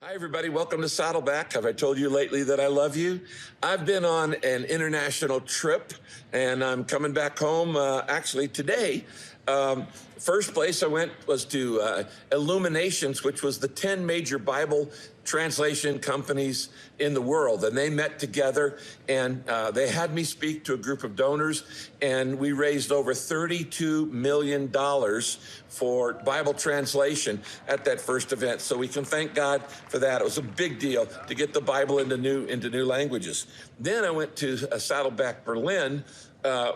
Hi, everybody. Welcome to Saddleback. Have I told you lately that I love you? I've been on an international trip, and I'm coming back home actually today. First place I went was to Illuminations, which was the 10 major Bible translation companies in the world. And they met together, and they had me speak to a group of donors, and we raised over $32 million for Bible translation at that first event. So we can thank God for that. It was a big deal to get the Bible into new languages. Then I went to Saddleback Berlin,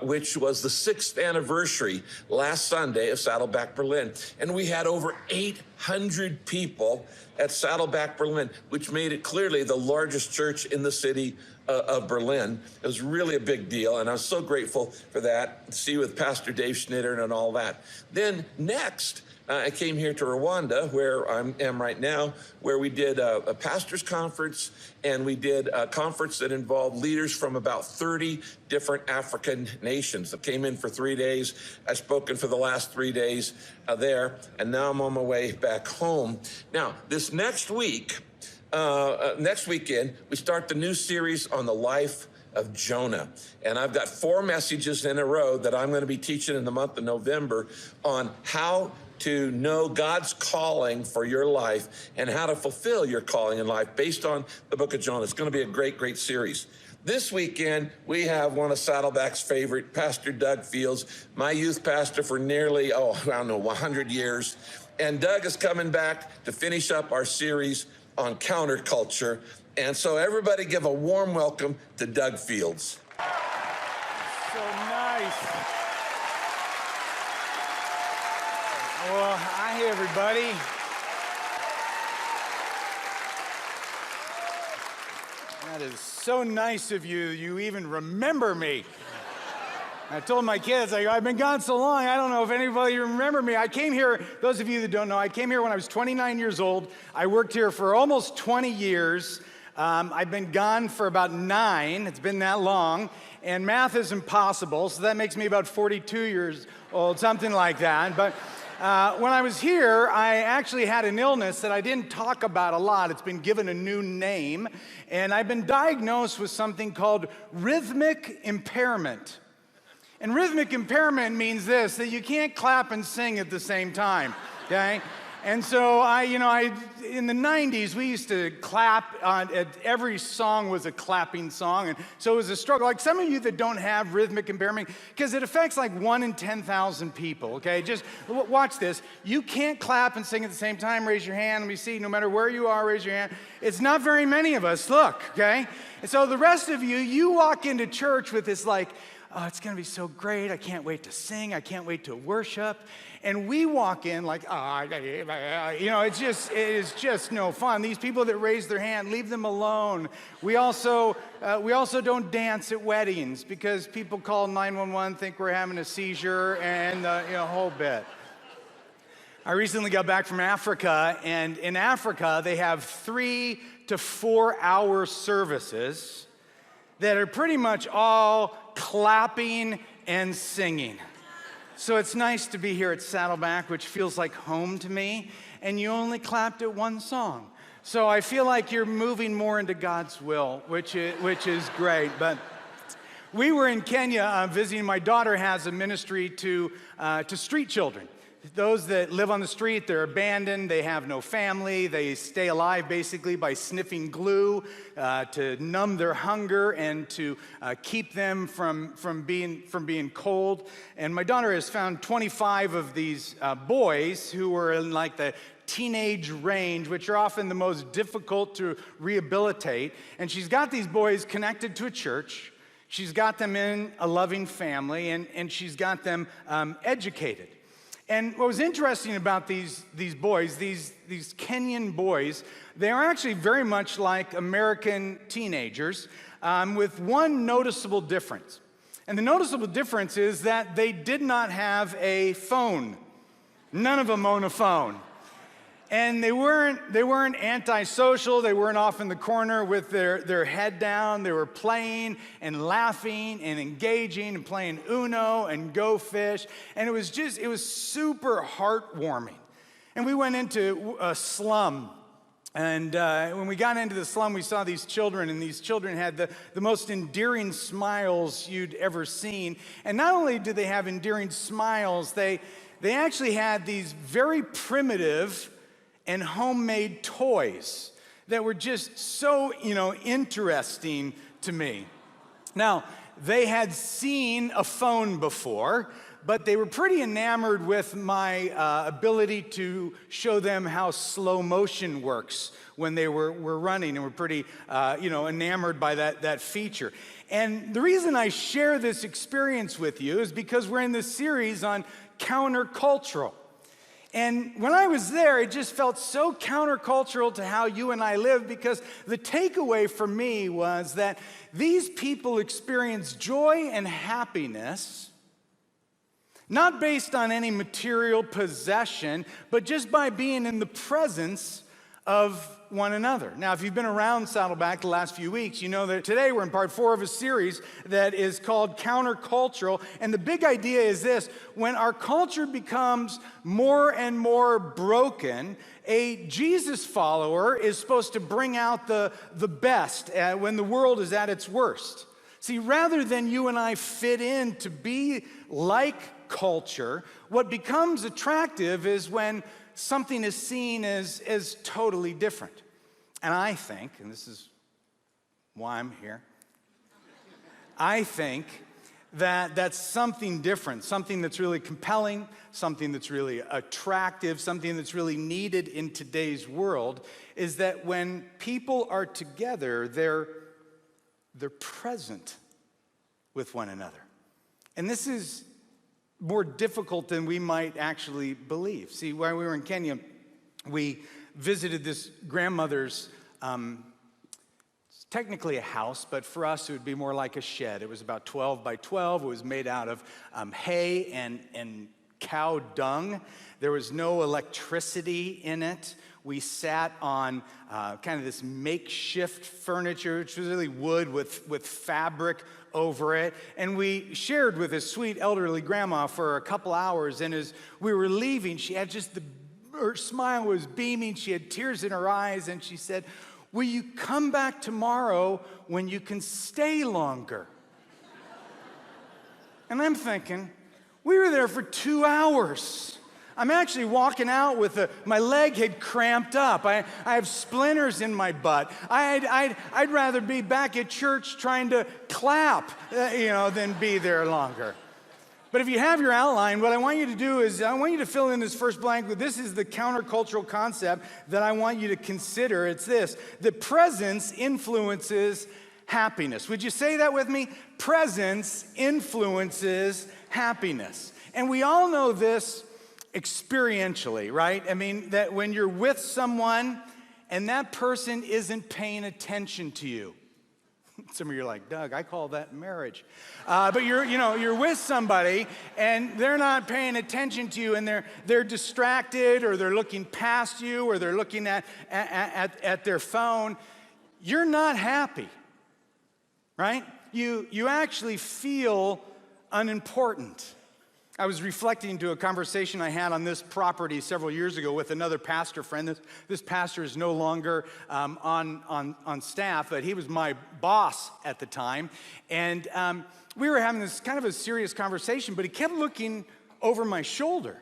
which was the 6th anniversary last Sunday of Saddleback Berlin. And we had over 800 people at Saddleback Berlin, which made it clearly the largest church in the city of Berlin. It was really a big deal, and I was so grateful for that, to see with Pastor Dave Schnitter and all that. Then next, I came here to Rwanda, where I am right now, where we did a pastor's conference, and we did a conference that involved leaders from about 30 different African nations that came in for 3 days. I've spoken for the last 3 days there, and now I'm on my way back home. Now, this next weekend, we start the new series on the life of Jonah. And I've got 4 messages in a row that I'm going to be teaching in the month of November on how to know God's calling for your life and how to fulfill your calling in life based on the book of Jonah. It's going to be a great, great series. This weekend, we have one of Saddleback's favorite, Pastor Doug Fields, my youth pastor for nearly, 100 years. And Doug is coming back to finish up our series on counterculture. And so everybody give a warm welcome to Doug Fields. So nice. Well, hi, everybody. That is so nice of you. You even remember me. I told my kids, I've been gone so long, I don't know if anybody remember me. I came here, those of you that don't know, I came here when I was 29 years old. I worked here for almost 20 years. I've been gone for about 9. It's been that long. And math is impossible, so that makes me about 42 years old, something like that. But when I was here, I actually had an illness that I didn't talk about a lot. It's been given a new name. And I've been diagnosed with something called rhythmic impairment. And rhythmic impairment means this, that you can't clap and sing at the same time, okay? And so in the 90s, we used to clap at every song was a clapping song. And so it was a struggle. Like some of you that don't have rhythmic impairment, because it affects like 1 in 10,000 people, okay? Just watch this. You can't clap and sing at the same time. Raise your hand. Let me see. No matter where you are, raise your hand. It's not very many of us. Look, okay? And so the rest of you, you walk into church with this like, oh, it's going to be so great. I can't wait to sing. I can't wait to worship. And we walk in like, it is just no fun. These people that raise their hand, leave them alone. We also don't dance at weddings because people call 911, think we're having a seizure, and a whole bit. I recently got back from Africa, and in Africa, they have 3 to 4 hour services that are pretty much all clapping and singing. So it's nice to be here at Saddleback, which feels like home to me, and you only clapped at one song. So I feel like you're moving more into God's will, which is great. But we were in Kenya visiting. My daughter has a ministry to street children. Those that live on the street, they're abandoned, they have no family, they stay alive basically by sniffing glue to numb their hunger and to keep them from being cold. And my daughter has found 25 of these boys who are in like the teenage range, which are often the most difficult to rehabilitate. And she's got these boys connected to a church. She's got them in a loving family, and she's got them educated. And what was interesting about these boys, these Kenyan boys, they are actually very much like American teenagers with one noticeable difference. And the noticeable difference is that they did not have a phone. None of them own a phone. And they weren't antisocial. They weren't off in the corner with their head down. They were playing and laughing and engaging and playing Uno and Go Fish. And it was super heartwarming. And we went into a slum And when we got into the slum, we saw these children, and these children had the most endearing smiles you'd ever seen. And not only did they have endearing smiles, they actually had these very primitive and homemade toys that were just so, interesting to me. Now, they had seen a phone before, but they were pretty enamored with my ability to show them how slow motion works when they were running, and were pretty, enamored by that feature. And the reason I share this experience with you is because we're in this series on countercultural. And when I was there, it just felt so countercultural to how you and I live, because the takeaway for me was that these people experience joy and happiness not based on any material possession, but just by being in the presence of one another. Now, if you've been around Saddleback the last few weeks, you know that today we're in part 4 of a series that is called Countercultural. And the big idea is this: when our culture becomes more and more broken, a Jesus follower is supposed to bring out the best when the world is at its worst. See, rather than you and I fit in to be like culture, what becomes attractive is when something is seen as totally different. And I think, and this is why I'm here, I think that that's something different, something that's really compelling, something that's really attractive, something that's really needed in today's world, is that when people are together, they're present with one another. And this is more difficult than we might actually believe. See, while we were in Kenya, we visited this grandmother's, it's technically a house, but for us it would be more like a shed. It was about 12 by 12. It was made out of hay and cow dung. There was no electricity in it. We sat on kind of this makeshift furniture, which was really wood with fabric over it. And we shared with this sweet elderly grandma for a couple hours. And as we were leaving, she had just her smile was beaming. She had tears in her eyes. And she said, "Will you come back tomorrow when you can stay longer?" And I'm thinking, we were there for 2 hours. I'm actually walking out with my leg had cramped up. I have splinters in my butt. I'd rather be back at church trying to clap, than be there longer. But if you have your outline, what I want you to do is I want you to fill in this first blank. This is the countercultural concept that I want you to consider. It's this: the presence influences happiness. Would you say that with me? Presence influences happiness. And we all know this experientially, right? I mean, that when you're with someone and that person isn't paying attention to you. Some of you are like, "Doug, I call that marriage." But you're with somebody and they're not paying attention to you, and they're distracted, or they're looking past you, or they're looking at their phone. You're not happy, right? You actually feel unimportant. I was reflecting to a conversation I had on this property several years ago with another pastor friend. This pastor is no longer on staff, but he was my boss at the time. And we were having this kind of a serious conversation, but he kept looking over my shoulder.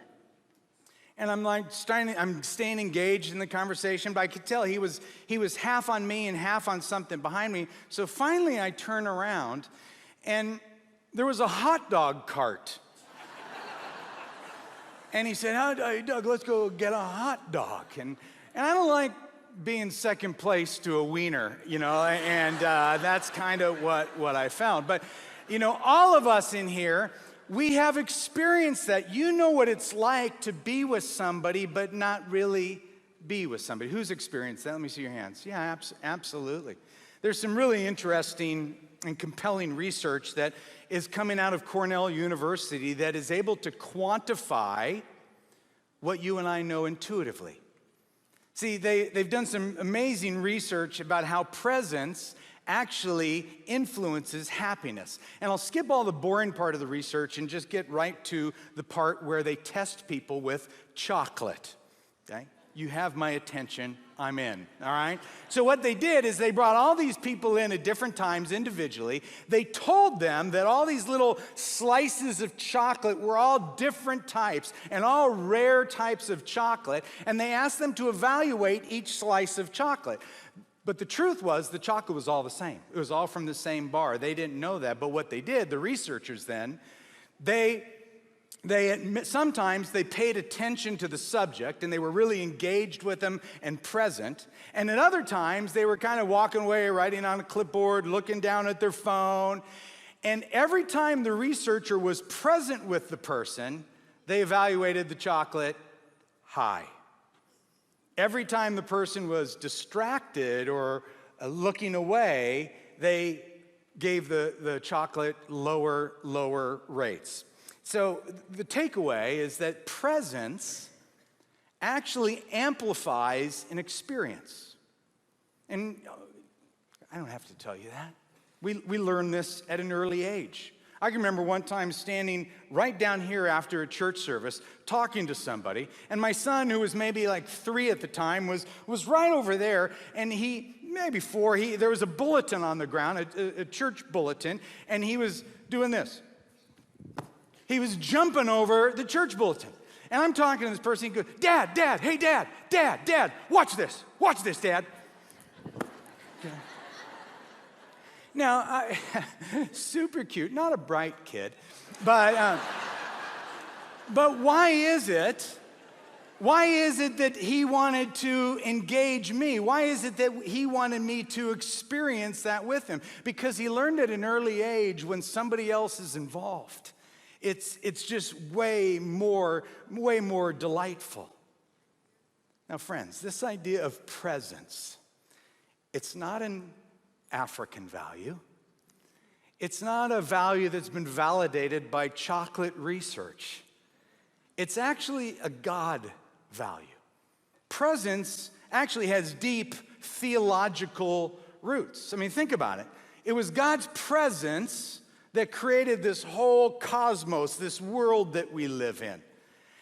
And I'm staying engaged in the conversation, but I could tell he was half on me and half on something behind me. So finally I turn around, and there was a hot dog cart. And he said, "Oh, Doug, let's go get a hot dog." And I don't like being second place to a wiener, and that's kind of what I found. But, all of us in here, we have experienced that. You know what it's like to be with somebody but not really be with somebody. Who's experienced that? Let me see your hands. Yeah, absolutely. There's some really interesting and compelling research that is coming out of Cornell University that is able to quantify what you and I know intuitively. See, they've done some amazing research about how presence actually influences happiness. And I'll skip all the boring part of the research and just get right to the part where they test people with chocolate, okay? you have my attention, I'm in, all right? So what they did is they brought all these people in at different times individually. They told them that all these little slices of chocolate were all different types and all rare types of chocolate, and they asked them to evaluate each slice of chocolate. But the truth was, the chocolate was all the same. It was all from the same bar. They didn't know that, but what they did, the researchers then, sometimes they paid attention to the subject and they were really engaged with them and present. And at other times, they were kind of walking away, writing on a clipboard, looking down at their phone. And every time the researcher was present with the person, they evaluated the chocolate high. Every time the person was distracted or looking away, they gave the chocolate lower rates. So the takeaway is that presence actually amplifies an experience. And I don't have to tell you that. We learn this at an early age. I can remember one time standing right down here after a church service, talking to somebody, and my son, who was maybe like 3 at the time, was right over there, and maybe 4, there was a bulletin on the ground, a church bulletin, and he was doing this. He was jumping over the church bulletin. And I'm talking to this person, he goes, Dad, hey, Dad, watch this, Dad. Okay. Now, super cute, not a bright kid, but why is it that he wanted to engage me? Why is it that he wanted me to experience that with him? Because he learned at an early age when somebody else is involved. It's just way more delightful. Now, friends, this idea of presence, it's not an African value. It's not a value that's been validated by chocolate research. It's actually a God value. Presence actually has deep theological roots. I mean, think about it. It was God's presence that created this whole cosmos, this world that we live in.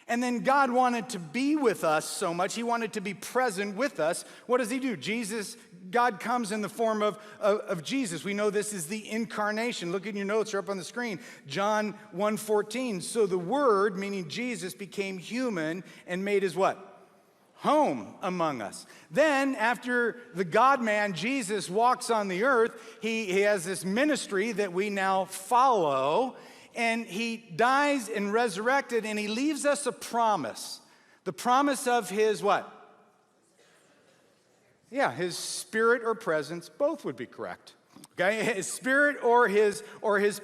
And then God wanted to be with us so much, he wanted to be present with us. What does he do? God comes in the form of Jesus. We know this is the incarnation. Look at your notes, they're up on the screen. John 1:14. So the Word, meaning Jesus, became human and made his what? Home among us. Then, after the God-man Jesus walks on the earth, he has this ministry that we now follow, and he dies and resurrected, and he leaves us a promise. The promise of his what? Yeah, his spirit or presence, both would be correct. Okay, his spirit or his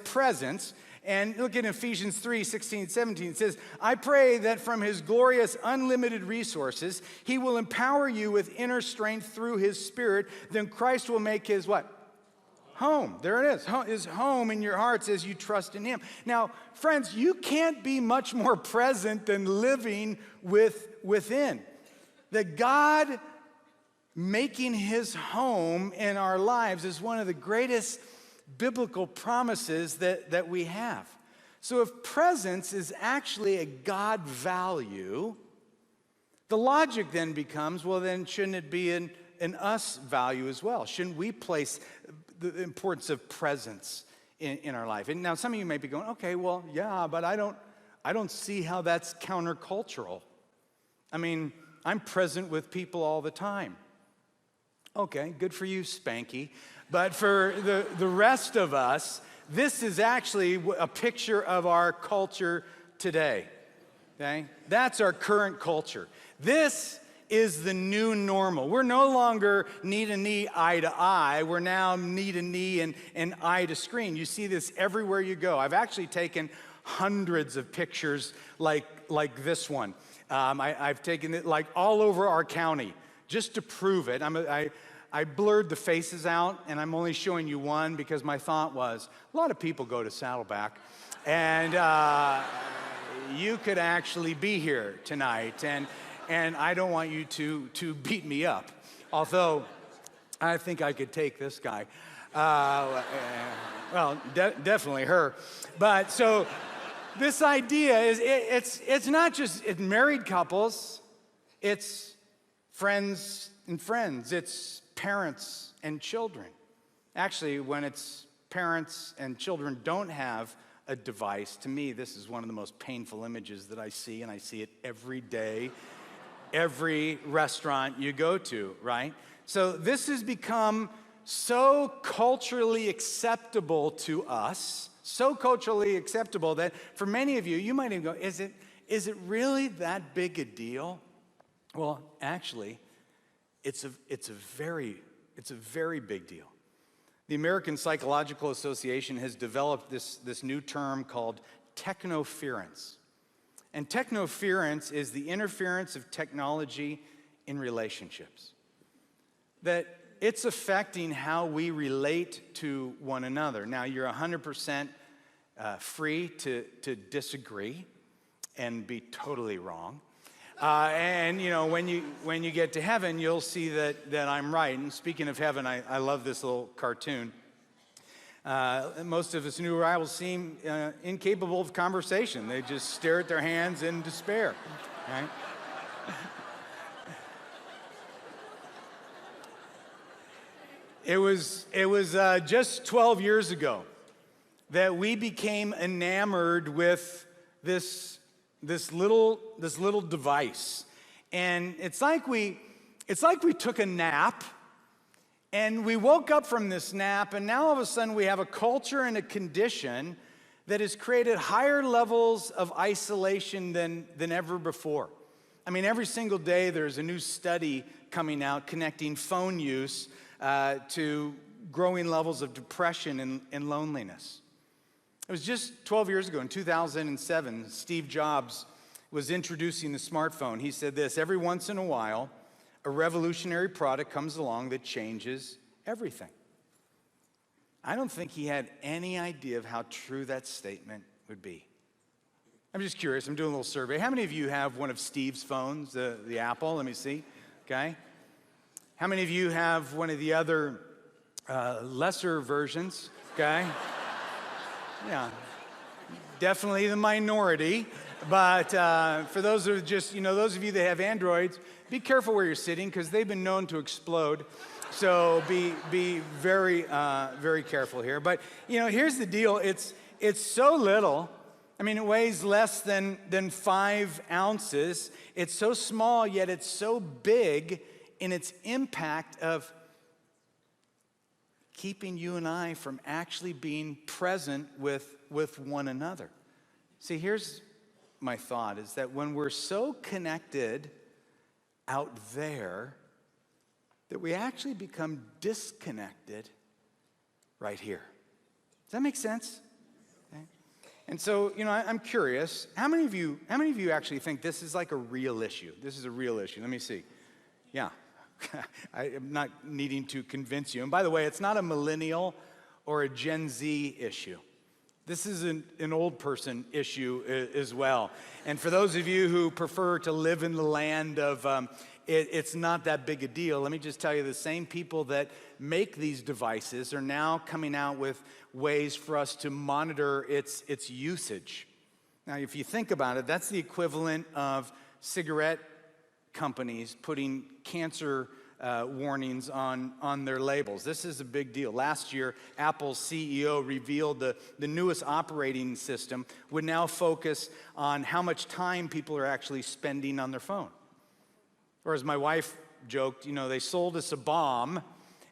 presence. And look at Ephesians 3:16-17. It says, I pray that from his glorious unlimited resources, he will empower you with inner strength through his spirit. Then Christ will make his what? Home. There it is. His home in your hearts as you trust in him. Now, friends, you can't be much more present than living within. That God making his home in our lives is one of the greatest biblical promises that we have. So if presence is actually a God value, the logic then becomes, well, then shouldn't it be an us value as well? Shouldn't we place the importance of presence in our life? And now some of you may be going, okay, well, yeah, but I don't see how that's countercultural. I mean, I'm present with people all the time. Okay, good for you, Spanky. But for the rest of us, this is actually a picture of our culture today, okay? That's our current culture. This is the new normal. We're no longer knee to knee, eye to eye. We're now knee to knee and eye to screen. You see this everywhere you go. I've actually taken hundreds of pictures like this one. I've taken it like all over our county just to prove it. I blurred the faces out, and I'm only showing you one because my thought was, a lot of people go to Saddleback, and you could actually be here tonight, and I don't want you to beat me up, although I think I could take this guy. Well, definitely her. But so this idea is, it's not just married couples, it's friends and friends. It's parents and children. Actually, when it's parents and children don't have a device, to me, this is one of the most painful images that I see, and I see it every day, every restaurant you go to, right? So this has become so culturally acceptable to us, so culturally acceptable that for many of you, you might even go, is it really that big a deal? Well, actually, it's a very big deal. The American Psychological Association has developed this new term called technoference. And technoference is the interference of technology in relationships. That it's affecting how we relate to one another. Now, you're 100% free to disagree and be totally wrong. And you know, when you get to heaven, you'll see that I'm right. And speaking of heaven, I love this little cartoon. Most of us new arrivals seem incapable of conversation. They just stare at their hands in despair, right? It was just 12 years ago that we became enamored with this little device. And it's like we took a nap, and we woke up from this nap, and now all of a sudden we have a culture and a condition that has created higher levels of isolation than ever before. I mean, every single day there's a new study coming out connecting phone use to growing levels of depression and loneliness. It was just 12 years ago, in 2007, Steve Jobs was introducing the smartphone. He said this: every once in a while, a revolutionary product comes along that changes everything. I don't think he had any idea of how true that statement would be. I'm just curious, I'm doing a little survey. How many of you have one of Steve's phones, the Apple? Let me see, okay? How many of you have one of the other lesser versions, okay? Yeah, definitely the minority. But for those of those of you that have Androids, be careful where you're sitting because they've been known to explode. So be very very careful here. But you know, here's the deal: it's so little. I mean, it weighs less than 5 ounces. It's so small, yet it's so big in its impact of keeping you and I from actually being present with one another. See, here's my thought, is that when we're so connected out there, that we actually become disconnected right here. Does that make sense? Okay. And so, you know, I'm curious, how many of you actually think this is like a real issue? This is a real issue. Let me see. Yeah. I am not needing to convince you. And by the way, it's not a millennial or a Gen Z issue. This is an old person issue as well. And for those of you who prefer to live in the land of it's not that big a deal, let me just tell you, the same people that make these devices are now coming out with ways for us to monitor its usage. Now, if you think about it, that's the equivalent of cigarette companies putting cancer warnings on their labels. This is a big deal. Last year, Apple's CEO revealed the newest operating system would now focus on how much time people are actually spending on their phone. Or as my wife joked, you know, they sold us a bomb,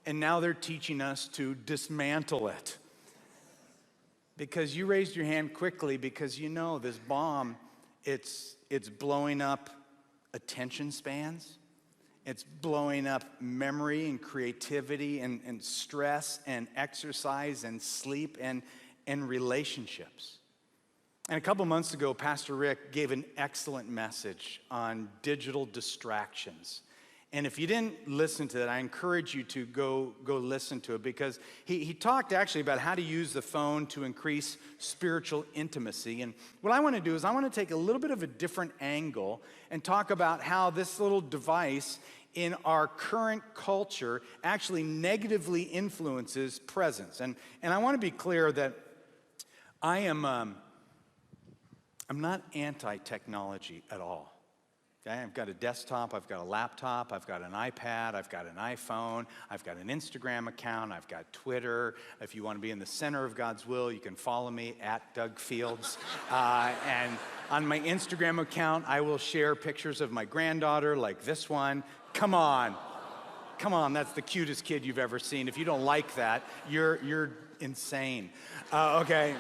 and now they're teaching us to dismantle it. Because you raised your hand quickly because you know this bomb, it's blowing up attention spans. It's blowing up memory and creativity and stress and exercise and sleep and relationships. And a couple months ago, Pastor Rick gave an excellent message on digital distractions. And if you didn't listen to that, I encourage you to go listen to it, because he talked actually about how to use the phone to increase spiritual intimacy. And what I want to do is I want to take a little bit of a different angle and talk about how this little device in our current culture actually negatively influences presence. And I want to be clear that I'm not anti-technology at all. Okay, I've got a desktop, I've got a laptop, I've got an iPad, I've got an iPhone, I've got an Instagram account, I've got Twitter. If you want to be in the center of God's will, you can follow me at Doug Fields. And on my Instagram account, I will share pictures of my granddaughter like this one. Come on, that's the cutest kid you've ever seen. If you don't like that, you're insane. Okay,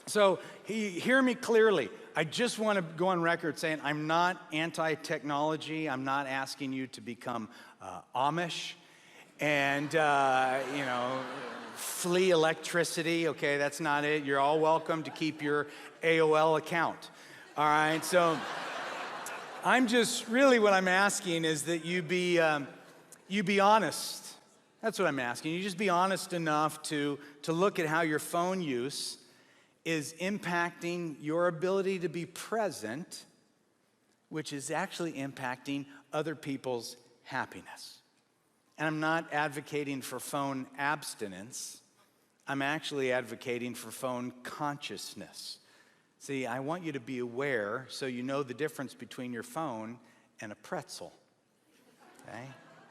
so hear me clearly. I just want to go on record saying I'm not anti-technology. I'm not asking you to become Amish and, flee electricity. Okay, that's not it. You're all welcome to keep your AOL account. All right, so I'm just, really what I'm asking is that you be honest. That's what I'm asking. You just be honest enough to look at how your phone use is impacting your ability to be present, which is actually impacting other people's happiness. And I'm not advocating for phone abstinence. I'm actually advocating for phone consciousness. See, I want you to be aware so you know the difference between your phone and a pretzel. Okay?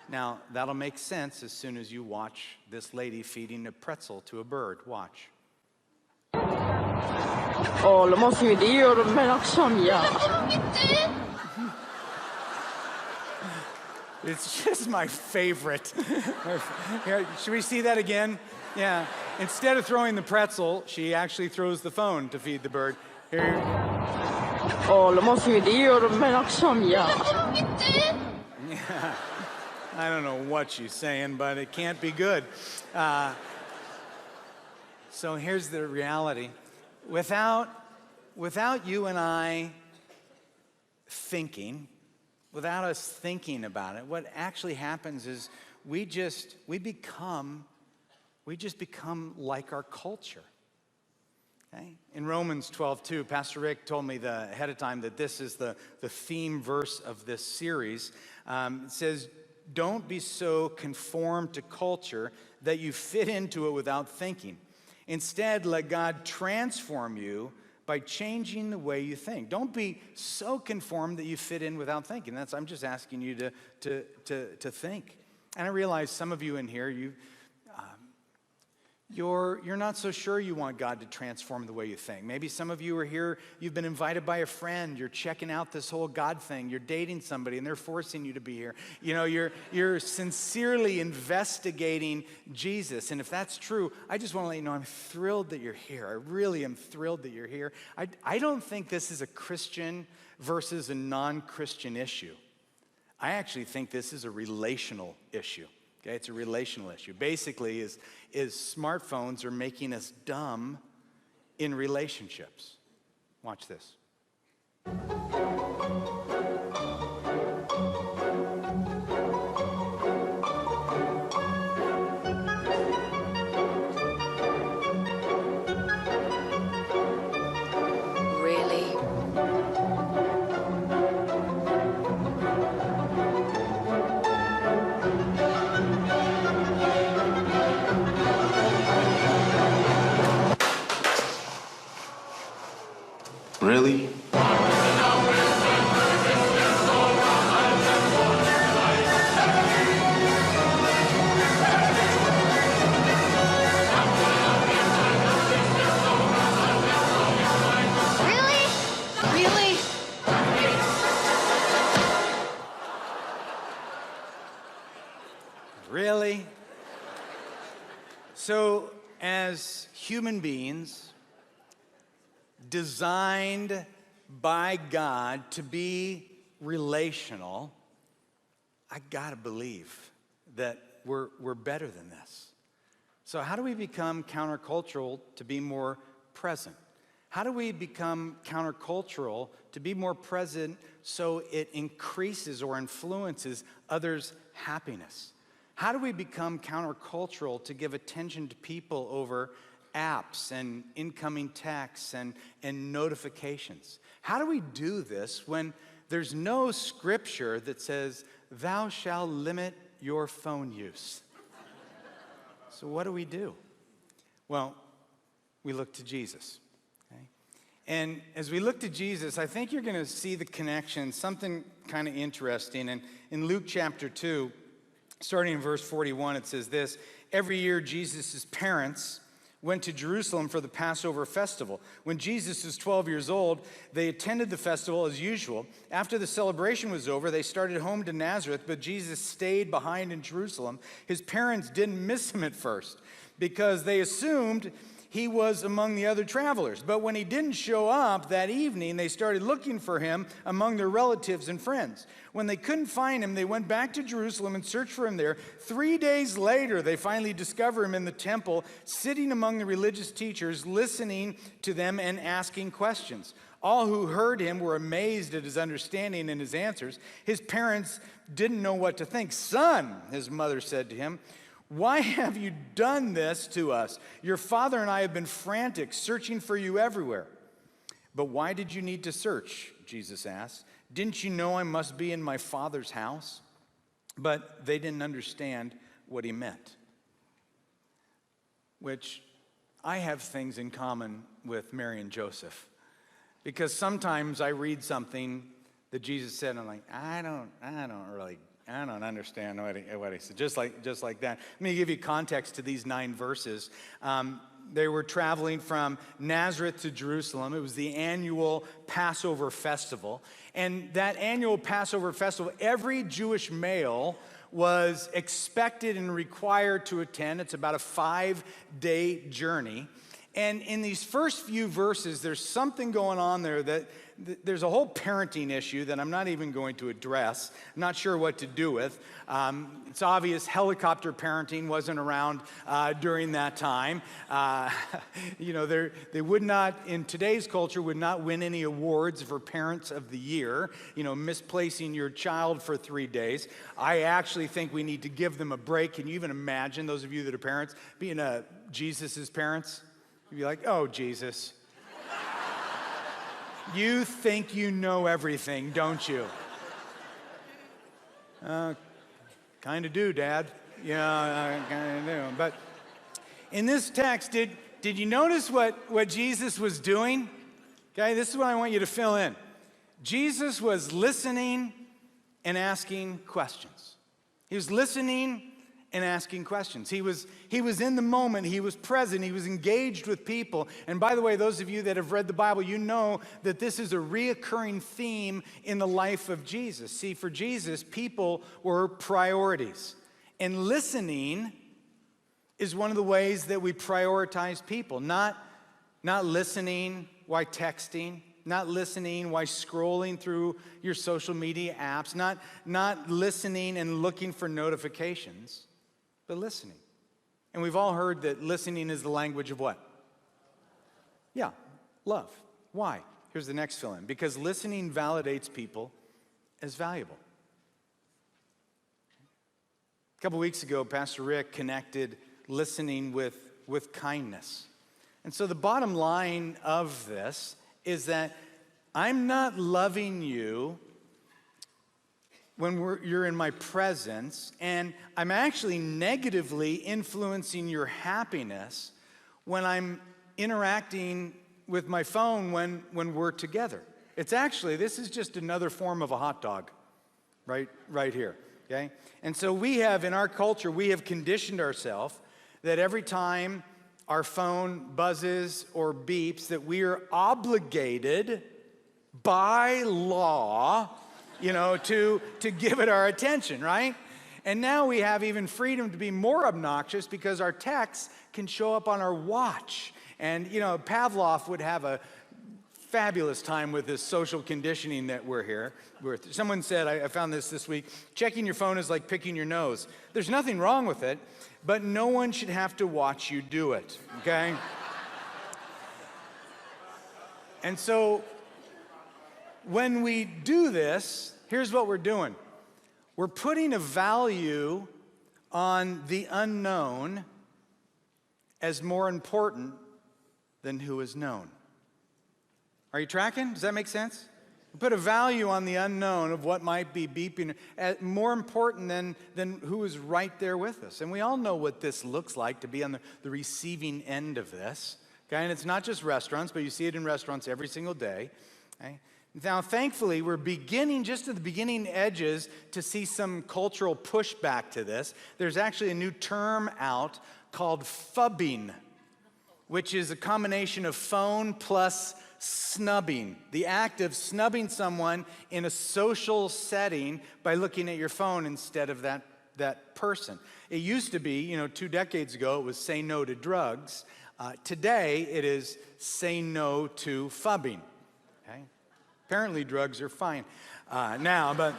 Now, that'll make sense as soon as you watch this lady feeding a pretzel to a bird. Watch. Lo måste vi det göra med akşam ya. It's just my favorite. Here, should we see that again? Yeah. Instead of throwing the pretzel, she actually throws the phone to feed the bird. Here. Lo måste vi det göra med akşam ya. Yeah. I don't know what she's saying, but it can't be good. So here's the reality. Without you and I thinking, without us thinking about it, what actually happens is we just become like our culture. Okay? In Romans 12:2, Pastor Rick told me ahead of time that this is the theme verse of this series. It says, "Don't be so conformed to culture that you fit into it without thinking. Instead, let God transform you by changing the way you think." Don't be so conformed that you fit in without thinking. I'm just asking you to think. And I realize some of you in here, you're not so sure you want God to transform the way you think. Maybe some of you are here, you've been invited by a friend, you're checking out this whole God thing, you're dating somebody and they're forcing you to be here. You're sincerely investigating Jesus. And if that's true, I just want to let you know I'm thrilled that you're here. I really am thrilled that you're here. I don't think this is a Christian versus a non-Christian issue. I actually think this is a relational issue. Okay, it's a relational issue. Basically, is smartphones are making us dumb in relationships. Watch this. Really? Really? Really? Really? So, as human beings, designed by God to be relational, I gotta believe that we're better than this. So how do we become countercultural to be more present? How do we become countercultural to be more present so it increases or influences others' happiness? How do we become countercultural to give attention to people over apps and incoming texts and notifications? How do we do this when there's no scripture that says, "Thou shalt limit your phone use"? So what do? Well, we look to Jesus. Okay? And as we look to Jesus, I think you're going to see the connection, something kind of interesting. And in Luke chapter 2, starting in verse 41, it says this: every year Jesus' parents went to Jerusalem for the Passover festival. When Jesus was 12 years old, they attended the festival as usual. After the celebration was over, they started home to Nazareth, but Jesus stayed behind in Jerusalem. His parents didn't miss him at first because they assumed he was among the other travelers. But when he didn't show up that evening, they started looking for him among their relatives and friends. When they couldn't find him, they went back to Jerusalem and searched for him there. 3 days later, they finally discover him in the temple, sitting among the religious teachers, listening to them and asking questions. All who heard him were amazed at his understanding and his answers. His parents didn't know what to think. "Son," his mother said to him, "why have you done this to us? Your father and I have been frantic, searching for you everywhere." "But why did you need to search?" Jesus asked. "Didn't you know I must be in my Father's house?" But they didn't understand what he meant. Which, I have things in common with Mary and Joseph. Because sometimes I read something that Jesus said, and I'm like, I don't understand what he said. Just like that. Let me give you context to these 9 verses. They were traveling from Nazareth to Jerusalem. It was the annual Passover festival. And that annual Passover festival, every Jewish male was expected and required to attend. It's about a 5-day journey. And in these first few verses, there's something going on there that there's a whole parenting issue that I'm not even going to address. I'm not sure what to do with. It's obvious helicopter parenting wasn't around during that time. They would not, in today's culture, would not win any awards for Parents of the Year, misplacing your child for 3 days. I actually think we need to give them a break. Can you even imagine, those of you that are parents, being Jesus's parents? You'd be like, "Oh, Jesus. You think you know everything, don't you?" Kind of do, Dad. Yeah, I kind of do. But in this text, did you notice what Jesus was doing? Okay, this is what I want you to fill in. Jesus was listening and asking questions. He was listening and asking questions. He was in the moment. He was present. He was engaged with people. And by the way, those of you that have read the Bible, you know that this is a reoccurring theme in the life of Jesus. See, for Jesus, people were priorities. And listening is one of the ways that we prioritize people. Not listening while texting, not listening while scrolling through your social media apps, not listening and looking for notifications, but listening. And we've all heard that listening is the language of what? Yeah, love. Why? Here's the next fill-in. Because listening validates people as valuable. A couple weeks ago, Pastor Rick connected listening with kindness. And so the bottom line of this is that I'm not loving you when you're in my presence, and I'm actually negatively influencing your happiness when I'm interacting with my phone when we're together. It's actually, this is just another form of a hot dog, right here, okay? And so we have, in our culture, we have conditioned ourselves that every time our phone buzzes or beeps, that we are obligated by law to give it our attention, right? And now we have even freedom to be more obnoxious because our texts can show up on our watch. And, Pavlov would have a fabulous time with this social conditioning that we're here. Someone said, I found this week, checking your phone is like picking your nose. There's nothing wrong with it, but no one should have to watch you do it, okay? And so when we do this, here's what we're doing. We're putting a value on the unknown as more important than who is known. Are you tracking? Does that make sense? We put a value on the unknown of what might be beeping as more important than who is right there with us. And we all know what this looks like, to be on the receiving end of this, Okay, and it's not just restaurants, but you see it in restaurants every single day. Okay? Now, thankfully, we're beginning, just at the beginning edges, to see some cultural pushback to this. There's actually a new term out called phubbing, which is a combination of phone plus snubbing. The act of snubbing someone in a social setting by looking at your phone instead of that person. It used to be, 2 decades ago, it was say no to drugs. Today, it is say no to phubbing. Okay? Apparently, drugs are fine now, but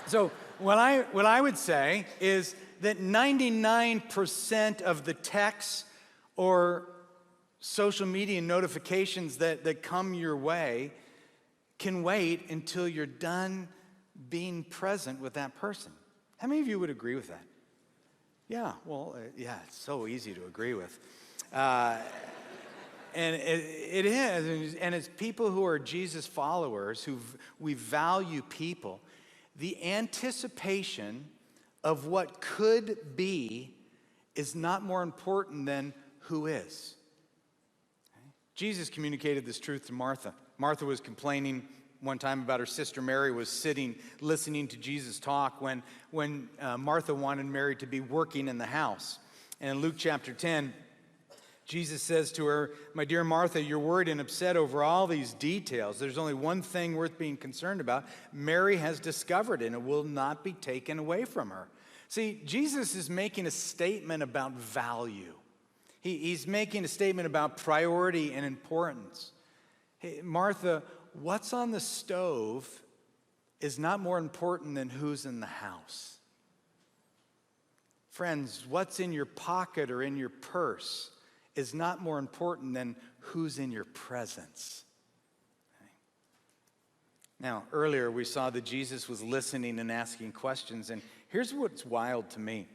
so what I would say is that 99% of the texts or social media notifications that come your way can wait until you're done being present with that person. How many of you would agree with that? Yeah, well, yeah, it's so easy to agree with. And it is, and as people who are Jesus followers, we value people, the anticipation of what could be is not more important than who is. Okay? Jesus communicated this truth to Martha. Martha was complaining one time about her sister Mary was sitting, listening to Jesus talk when Martha wanted Mary to be working in the house. And in Luke chapter 10, Jesus says to her, "My dear Martha, you're worried and upset over all these details. There's only one thing worth being concerned about. Mary has discovered it, and it will not be taken away from her." See, Jesus is making a statement about value. He's making a statement about priority and importance. Hey, Martha, what's on the stove is not more important than who's in the house. Friends, what's in your pocket or in your purse is not more important than who's in your presence. Okay. Now, earlier we saw that Jesus was listening and asking questions, and here's what's wild to me.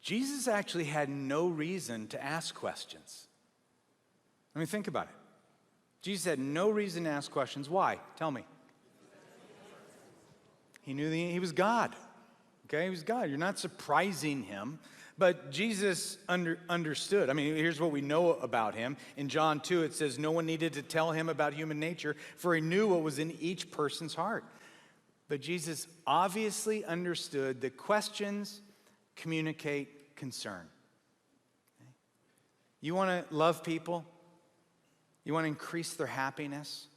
Jesus actually had no reason to ask questions. I mean, think about it. Jesus had no reason to ask questions. Why? Tell me. He knew he was God. Okay, he was God. You're not surprising him. But Jesus understood. I mean, here's what we know about him. In John 2, it says, no one needed to tell him about human nature, for he knew what was in each person's heart. But Jesus obviously understood that questions communicate concern. Okay? You want to love people? You want to increase their happiness?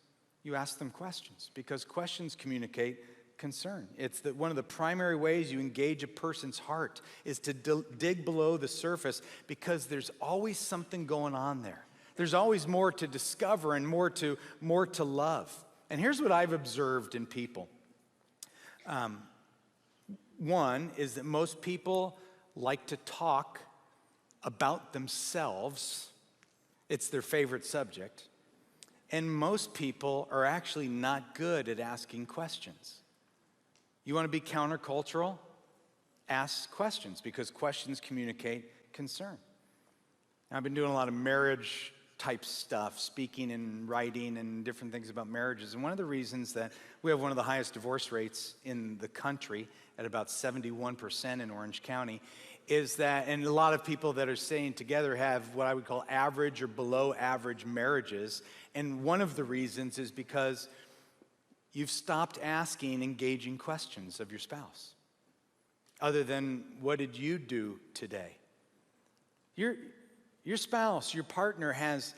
You ask them questions, because questions communicate concern. It's that one of the primary ways you engage a person's heart is to dig below the surface, because there's always something going on there. There's always more to discover and more to love. And here's what I've observed in people. One is that most people like to talk about themselves. It's their favorite subject. And most people are actually not good at asking questions. You want to be countercultural? Ask questions, because questions communicate concern. I've been doing a lot of marriage type stuff, speaking and writing and different things about marriages. And one of the reasons that we have one of the highest divorce rates in the country, at about 71% in Orange County, is that, and a lot of people that are staying together have what I would call average or below average marriages. And one of the reasons is because you've stopped asking engaging questions of your spouse, other than, what did you do today? Your spouse, your partner has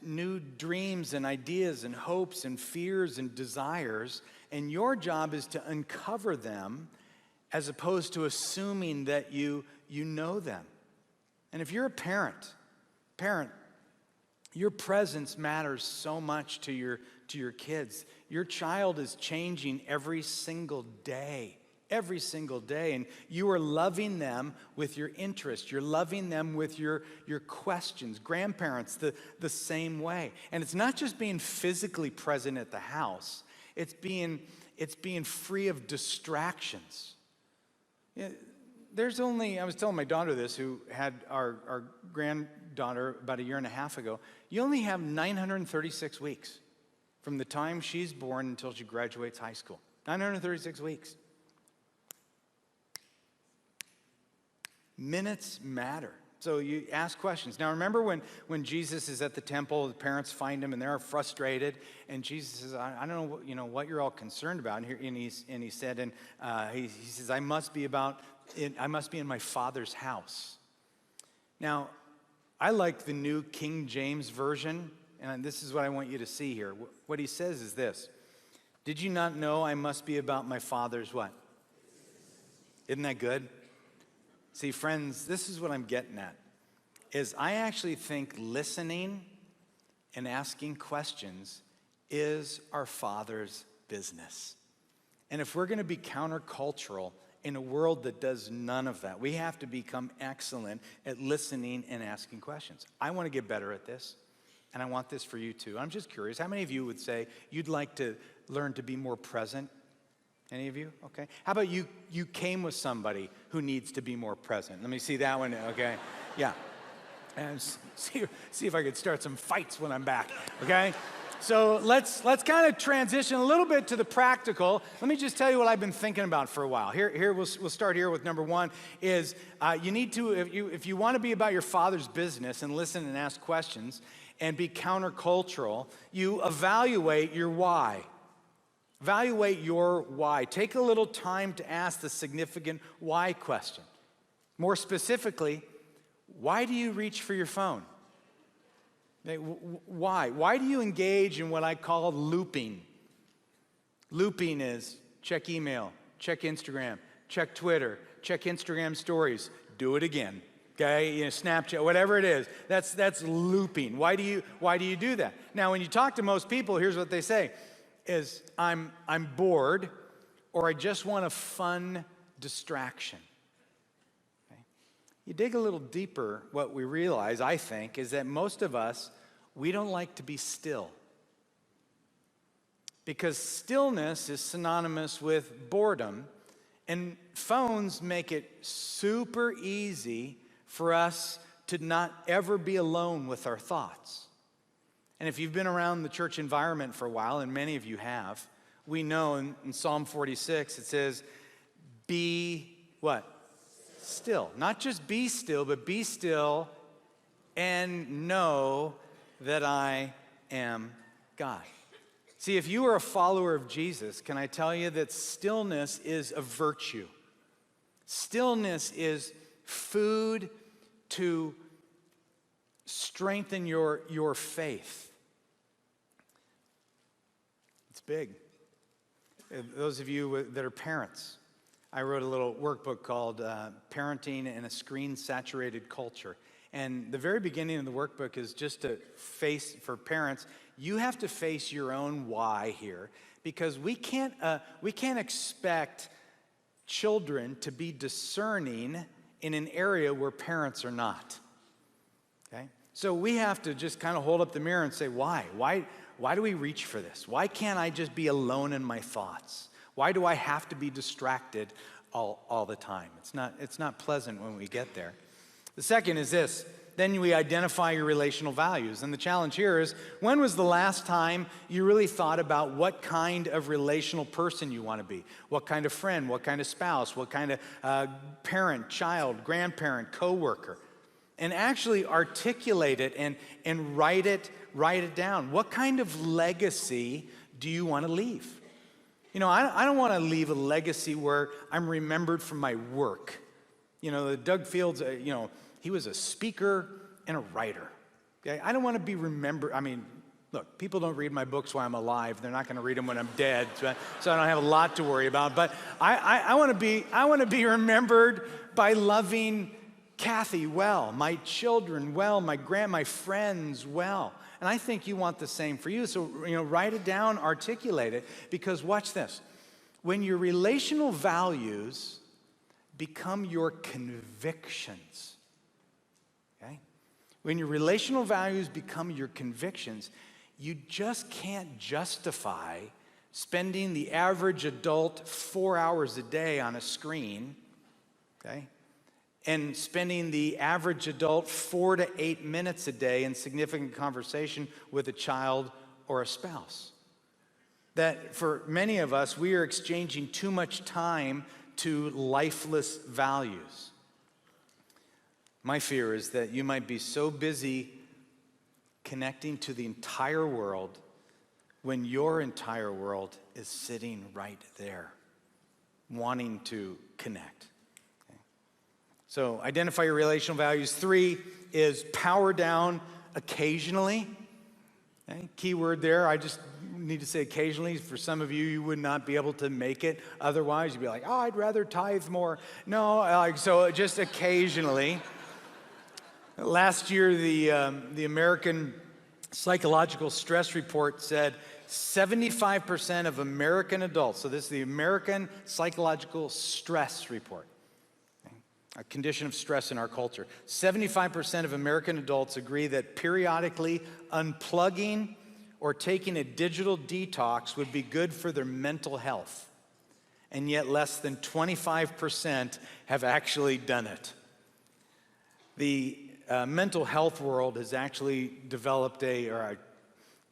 new dreams and ideas and hopes and fears and desires, and your job is to uncover them as opposed to assuming that you know them. And if you're a parent, your presence matters so much to your kids. Your child is changing every single day, and you are loving them with your interest. You're loving them with your questions. Grandparents, the same way. And it's not just being physically present at the house. It's being free of distractions. Yeah, I was telling my daughter this, who had our granddaughter about 1.5 years ago. You only have 936 weeks from the time she's born until she graduates high school. 936 weeks. Minutes matter. So you ask questions. Now remember when Jesus is at the temple, the parents find him and they're frustrated, and Jesus says, I don't know what you're all concerned about. And he said, he says, I must be in my Father's house. Now, I like the New King James Version, and this is what I want you to see here. What he says is this: did you not know I must be about my Father's what? Isn't that good? See, friends, this is what I'm getting at, is I actually think listening and asking questions is our Father's business. And if we're going to be countercultural in a world that does none of that, we have to become excellent at listening and asking questions. I want to get better at this, and I want this for you too. I'm just curious, how many of you would say you'd like to learn to be more present? Any of you? Okay. How about you came with somebody who needs to be more present? Let me see that one. Okay. Yeah. And see if I could start some fights when I'm back. Okay. So let's kind of transition a little bit to the practical. Let me just tell you what I've been thinking about for a while. Here we'll start here with number one is you need to, if you want to be about your Father's business and listen and ask questions and be countercultural, you evaluate your why. Evaluate your why. Take a little time to ask the significant why question. More specifically, why do you reach for your phone? Why? Why do you engage in what I call looping? Looping is check email, check Instagram, check Twitter, check Instagram stories, do it again. Okay, Snapchat, whatever it is, that's looping. Why do you do that? Now, when you talk to most people, here's what they say: is I'm bored, or I just want a fun distraction. Okay? You dig a little deeper, what we realize, I think, is that most of us, we don't like to be still. Because stillness is synonymous with boredom, and phones make it super easy for us to not ever be alone with our thoughts. And if you've been around the church environment for a while, and many of you have, we know in Psalm 46, it says, be what? Still. Not just be still, but be still and know that I am God. See, if you are a follower of Jesus, can I tell you that stillness is a virtue? Stillness is food to strengthen your faith. It's big. Those of you that are parents, I wrote a little workbook called Parenting in a Screen-Saturated Culture. And the very beginning of the workbook is just to face, for parents, you have to face your own why here, because we can't expect children to be discerning in an area where parents are not. Okay? So we have to just kind of hold up the mirror and say, why? Why do we reach for this? Why can't I just be alone in my thoughts? Why do I have to be distracted all the time? It's not pleasant when we get there. The second is this: then we identify your relational values. And the challenge here is, when was the last time you really thought about what kind of relational person you want to be? What kind of friend, what kind of spouse, what kind of parent, child, grandparent, coworker? And actually articulate it and write it down. What kind of legacy do you want to leave? You know, I don't want to leave a legacy where I'm remembered for my work. You know, Doug Fields, he was a speaker and a writer. Okay? I don't want to be remembered. I mean, look, people don't read my books while I'm alive. They're not going to read them when I'm dead, so I don't have a lot to worry about. But I want to be remembered by loving Kathy well, my children well, my friends well. And I think you want the same for you. So, write it down, articulate it, because watch this. When your relational values become your convictions, okay? When your relational values become your convictions, you just can't justify spending the average adult 4 hours a day on a screen, okay? And spending the average adult 4 to 8 minutes a day in significant conversation with a child or a spouse. That for many of us, we are exchanging too much time to lifeless values. My fear is that you might be so busy connecting to the entire world when your entire world is sitting right there, wanting to connect. Okay. So identify your relational values. 3 is power down occasionally. Okay. Key word there, I just need to say occasionally. For some of you, you would not be able to make it otherwise. You'd be like, oh, I'd rather tithe more. No, so just occasionally. Last year, the American Psychological Stress Report said 75% of American adults, so this is the American Psychological Stress Report, okay, a condition of stress in our culture. 75% of American adults agree that periodically unplugging or taking a digital detox would be good for their mental health. And yet less than 25% have actually done it. The mental health world has actually developed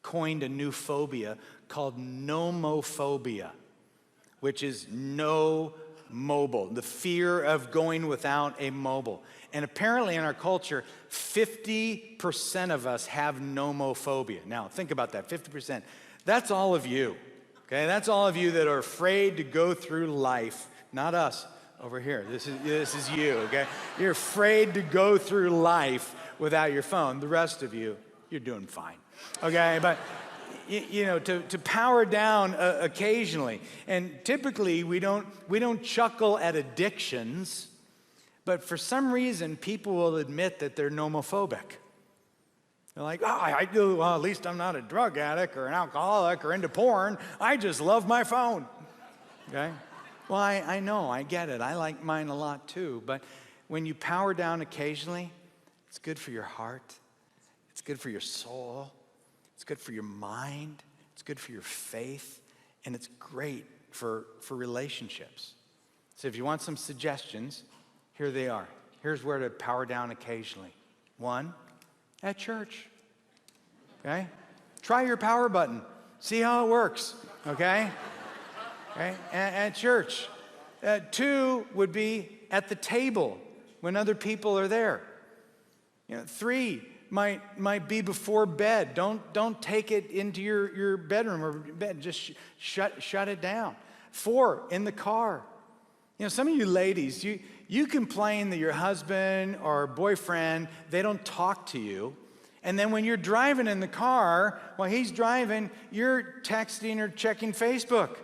coined a new phobia called nomophobia, which is no mobile, the fear of going without a mobile. And apparently in our culture, 50% of us have nomophobia. Now, think about that, 50%. That's all of you, okay? That's all of you that are afraid to go through life, not us. Over here, this is you, okay? You're afraid to go through life without your phone. The rest of you, you're doing fine, okay? But, you know, to power down occasionally. And typically, we don't chuckle at addictions, but for some reason, people will admit that they're nomophobic. They're like, oh, well, at least I'm not a drug addict or an alcoholic or into porn. I just love my phone, okay? Well, I know, I get it. I like mine a lot too. But when you power down occasionally, it's good for your heart. It's good for your soul. It's good for your mind. It's good for your faith. And it's great for relationships. So if you want some suggestions, here they are. Here's where to power down occasionally. 1, at church. Okay? Try your power button. See how it works. Okay? Okay, at church. 2 would be at the table when other people are there. 3 might be before bed. Don't take it into your bedroom or bed. Just shut it down. 4, in the car. Some of you ladies, you complain that your husband or boyfriend, they don't talk to you. And then when you're driving in the car, while he's driving, you're texting or checking Facebook.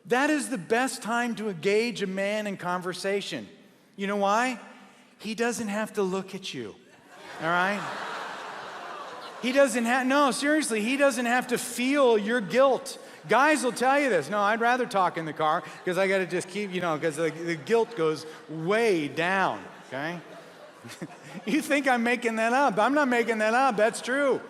That is the best time to engage a man in conversation. You know why? He doesn't have to look at you, all right? He doesn't have to feel your guilt. Guys will tell you this. No, I'd rather talk in the car because I got to just keep, because the guilt goes way down, okay? You think I'm making that up. I'm not making that up. That's true.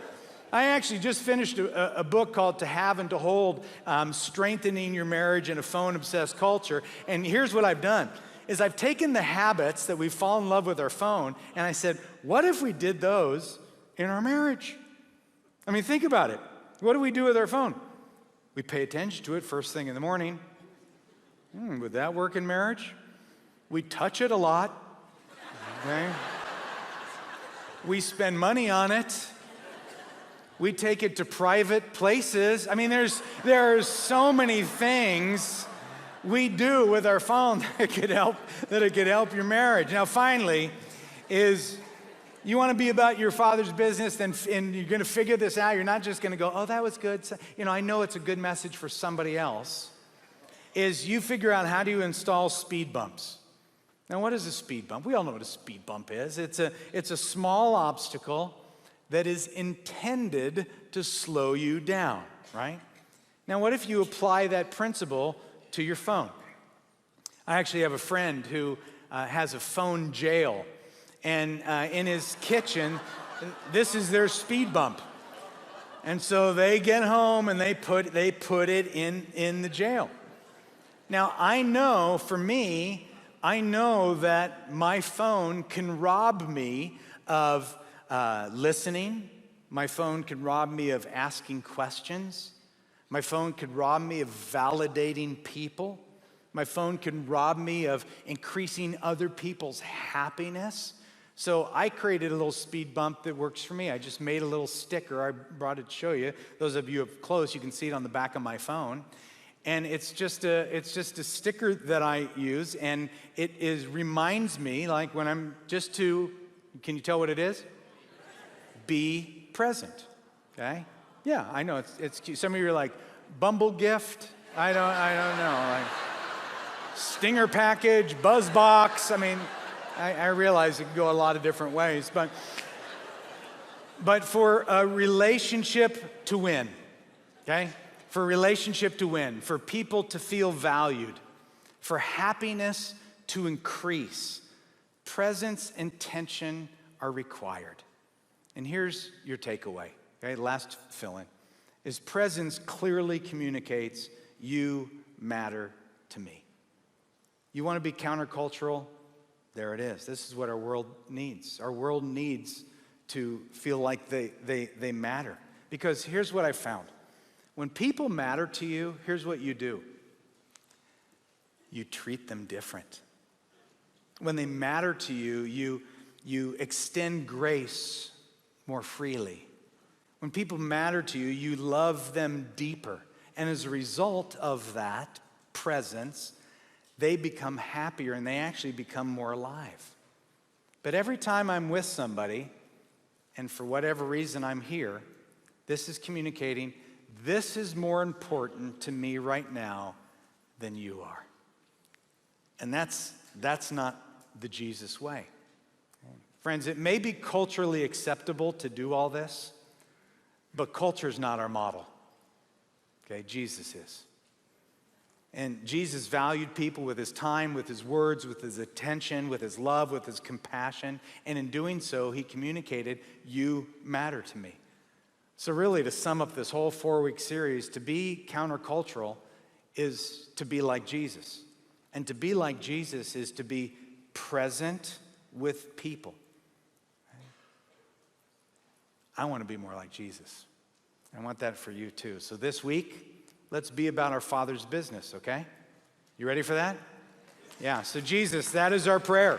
I actually just finished a book called To Have and to Hold, Strengthening Your Marriage in a Phone-Obsessed Culture. And here's what I've done, is I've taken the habits that we fall in love with our phone, and I said, what if we did those in our marriage? I mean, think about it. What do we do with our phone? We pay attention to it first thing in the morning. Would that work in marriage? We touch it a lot, okay? We spend money on it. We take it to private places. I mean, there are so many things we do with our phone that it could help your marriage. Now, finally, is you want to be about your Father's business, and you're going to figure this out. You're not just going to go, oh, that was good. I know it's a good message for somebody else. Is you figure out how do you install speed bumps. Now, what is a speed bump? We all know what a speed bump is. It's a small obstacle that is intended to slow you down, right? Now, what if you apply that principle to your phone? I actually have a friend who has a phone jail, and in his kitchen, this is their speed bump. And so they get home and they put it in the jail. Now, I know that my phone can rob me of listening. My phone can rob me of asking questions. My phone could rob me of validating people. My phone can rob me of increasing other people's happiness. So I created a little speed bump that works for me. I just made a little sticker. I brought it to show you. Those of you up close, you can see it on the back of my phone. And it's just a sticker that I use, and it reminds me, like when I'm just to, can you tell what it is? Be present, okay? Yeah, I know, it's cute. Some of you are like, bumble gift? I don't know, like stinger package, buzz box. I mean, I realize it can go a lot of different ways, but for a relationship to win, okay? For a relationship to win, for people to feel valued, for happiness to increase, presence and tension are required. And here's your takeaway, okay? Last fill-in, is presence clearly communicates you matter to me. You want to be countercultural? There it is. This is what our world needs. Our world needs to feel like they matter. Because here's what I found. When people matter to you, here's what you do. You treat them different. When they matter to you, you extend grace more freely. When people matter to you, you love them deeper. And as a result of that presence, they become happier and they actually become more alive. But every time I'm with somebody, and for whatever reason I'm here, this is communicating, this is more important to me right now than you are. And that's not the Jesus way. Friends, it may be culturally acceptable to do all this, but culture's not our model. Okay, Jesus is. And Jesus valued people with his time, with his words, with his attention, with his love, with his compassion. And in doing so, he communicated, you matter to me. So really, to sum up this whole 4-week series, to be countercultural is to be like Jesus. And to be like Jesus is to be present with people. I want to be more like Jesus. I want that for you too. So this week, let's be about our Father's business, okay? You ready for that? Yeah, so Jesus, that is our prayer.